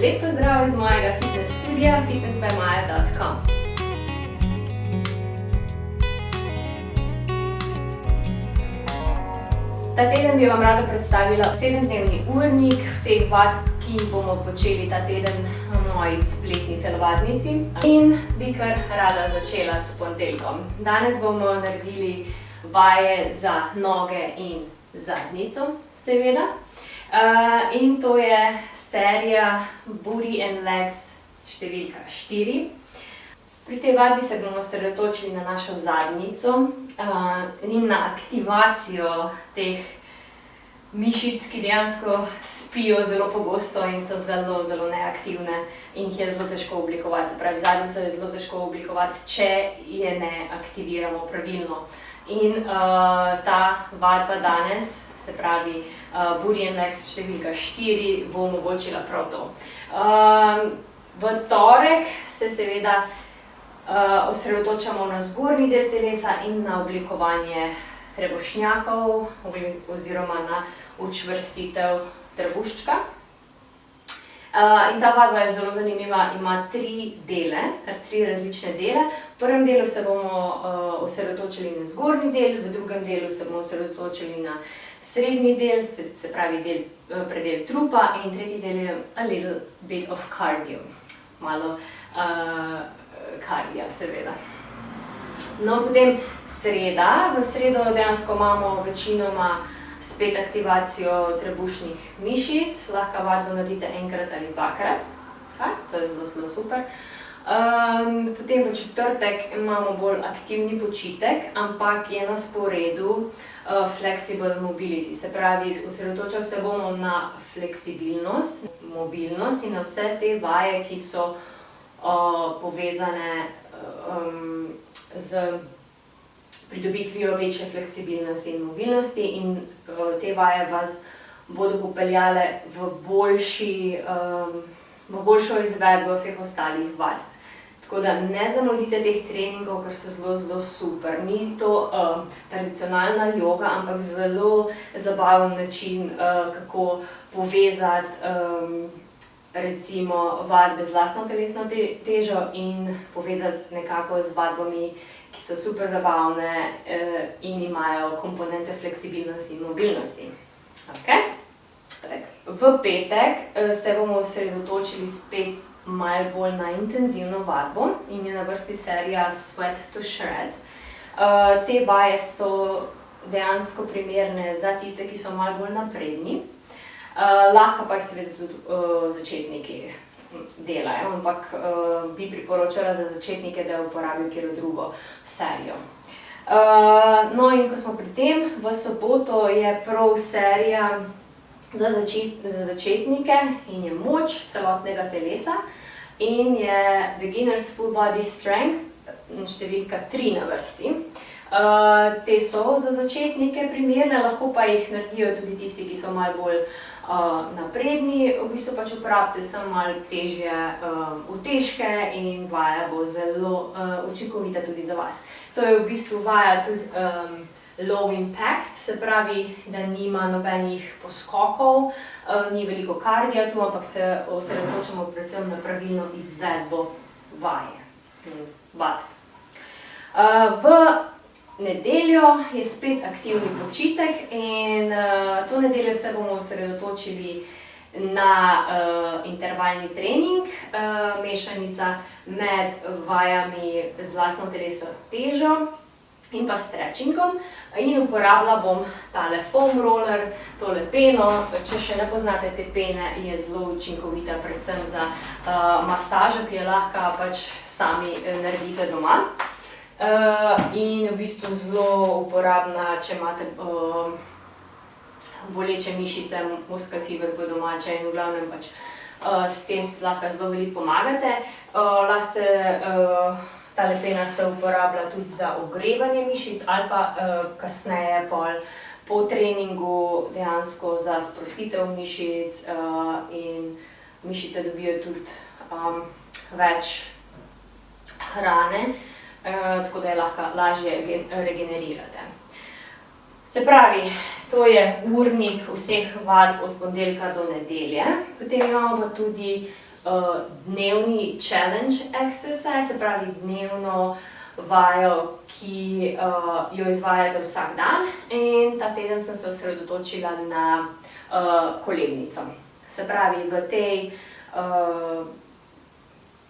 Lep pozdrav iz mojega fitness studia fitnessbymaja.com. Ta teden bi vam rada predstavila 7-dnevni urnik vseh vad, ki jih bomo počeli ta teden na moji spletni telovadnici. In bi kar rada začela s ponedeljkom. Danes bomo naredili vaje za noge in zadnjico, seveda. In to je serija Booty and Legs številka 4. Pri tej vadbi se bomo osredotočili na našo zadnjico in na aktivacijo teh mišic, ki dejansko spijo zelo pogosto in so zelo, zelo neaktivne in jih je zelo težko oblikovati. Se pravi, zadnjico je zelo težko oblikovati, če je ne aktiviramo pravilno. In ta vadba danes, se pravi Booty and Legs številka 4, bo omogočila prav to. V torek se seveda osredotočamo na zgornji del telesa in na oblikovanje trebušnjakov oziroma na učvrstitev trebuščka. In ta vadba je zelo zanimiva, ima 3 dele, 3 različne dele. V prvem delu se bomo osredotočili na zgornji del, v drugem delu se bomo osredotočili na srednji del, se pravi predel trupa, in tretji del je a little bit of cardio, malo kardija, seveda. No, potem sreda. V sredo dejansko imamo večinoma spet aktivacijo trebušnih mišic. Lahko vadbo naredite enkrat ali dvakrat. To je zelo, zelo super. Potem v četrtek imamo bolj aktivni počitek, ampak je na sporedu flexible mobility. Se pravi, osredotočali se bomo na fleksibilnost, mobilnost in na vse te vaje, ki so povezane z pridobitvijo večje fleksibilnosti in mobilnosti, in te vaje vas bodo popeljale v boljšo izvedbo vseh ostalih vad. Tako da ne zamudite teh treningov, ker so zelo, zelo super. Ni to tradicionalna joga, ampak zelo zabaven način, kako povezati recimo vadbe z lastno telesno težo in povezati nekako z vadbami, ki so super zabavne in imajo komponente fleksibilnosti in mobilnosti. V petek se bomo osredotočili spet malo bolj na intenzivno vadbo in je na vrsti serija Sweat to Shred. Te vaje so dejansko primerne za tiste, ki so malo bolj napredni. Lahko pa jih seveda tudi začetniki delajo, ampak bi priporočala za začetnike, da uporabijo katero drugo serijo. No, in ko smo pri tem, v soboto je prav serija za začetnike in je moč celotnega telesa in je Beginners Full Body Strength številka 3 na vrsti. Te so za začetnike primerne, lahko pa jih naredijo tudi tisti, ki so malo bolj napredni. V bistvu pač uporabite samo malo težje utežke in vaja bo zelo učinkovita tudi za vas. To je v bistvu vaja tudi low impact, se pravi, da nima nobenih poskokov, ni veliko kardija tu, ampak se osredotočamo predvsem na pravilno izvedbo vaje. V nedeljo je spet aktivni počitek in to nedeljo se bomo osredotočili na intervalni trening, mešanica med vajami z lastno telesno težo in pa stretchingom, in uporabila bom tale foam roller, tole peno. Če še ne poznate te pene, je zelo učinkovita predvsem za masažo, ki jo lahko pač sami naredite doma. In v bistvu zelo uporabna, če imate boleče mišice, muscle fiber po domače, in v glavnem pač s tem si lahko zelo veliko pomagate. Tale pena se uporablja tudi za ogrevanje mišic ali pa kasneje po treningu dejansko za sprostitev mišic in mišice dobijo tudi več hrane, tako da je lahko lažje regenerirate. Se pravi, to je urnik vseh vadb od ponedeljka do nedelje. Potem imamo pa tudi dnevni challenge exercise, se pravi dnevno vajo, ki jo izvajate vsak dan, in ta teden sem se osredotočila na kolebnico. Se pravi,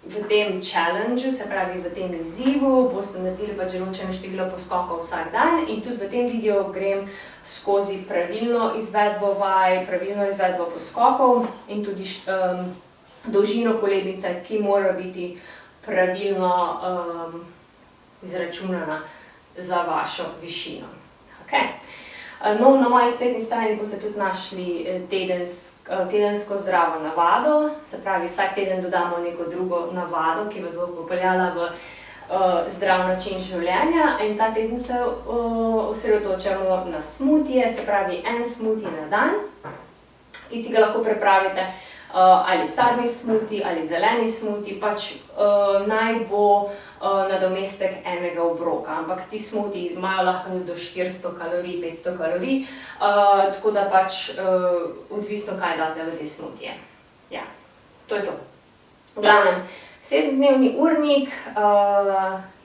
v tem challengeu, se pravi v tem izzivu, boste naredili pač določeno število poskokov vsak dan in tudi v tem videu grem skozi pravilno izvedbo vaj, pravilno izvedbo poskokov in tudi dolžino kolebnice, ki mora biti pravilno izračunana za vašo višino. Okay. No, na moji spletni strani boste tudi našli tedensko zdravo navado, se pravi, vsak teden dodamo neko drugo navado, ki vas bo popeljala v zdrav način življenja, in ta teden se osredotočamo na smutije, se pravi en smuti na dan, ki si ga lahko pripravite, ali sadni smuti ali zeleni smuti, pač naj bo nadomestek enega obroka, ampak ti smuti imajo lahko do 400 kalorij, 500 kalorij, tako da pač odvisno, kaj date v te smutije. Ja, to je to. V glavnem, 7-dnevni urnik,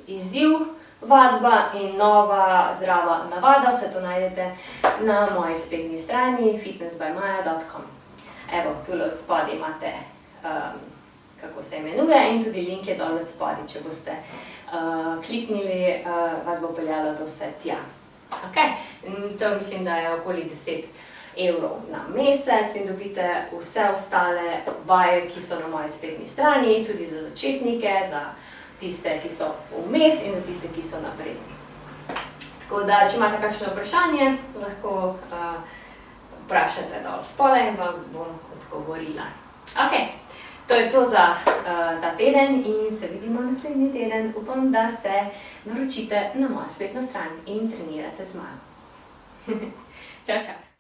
izziv, vadba in nova zdrava navada, vse to najdete na moji spletni strani fitnessbymaja.com. Evo, tule od spodaj imate, kako se imenuje, in tudi link je dol od spodaj, če boste kliknili, vas bo peljalo to vse tja. Okay. To mislim, da je okoli 10 evrov na mesec in dobite vse ostale vaje, ki so na moji spletni strani, tudi za začetnike, za tiste, ki so vmes in za tiste, ki so napredni. Tako da, če imate kakšno vprašanje, lahko vprašate dol spodaj in vam bom odgovorila. Ok, to je to za ta teden in se vidimo naslednji teden. Upam, da se naročite na mojo spletno stran in trenirate z mano. Čau, čau!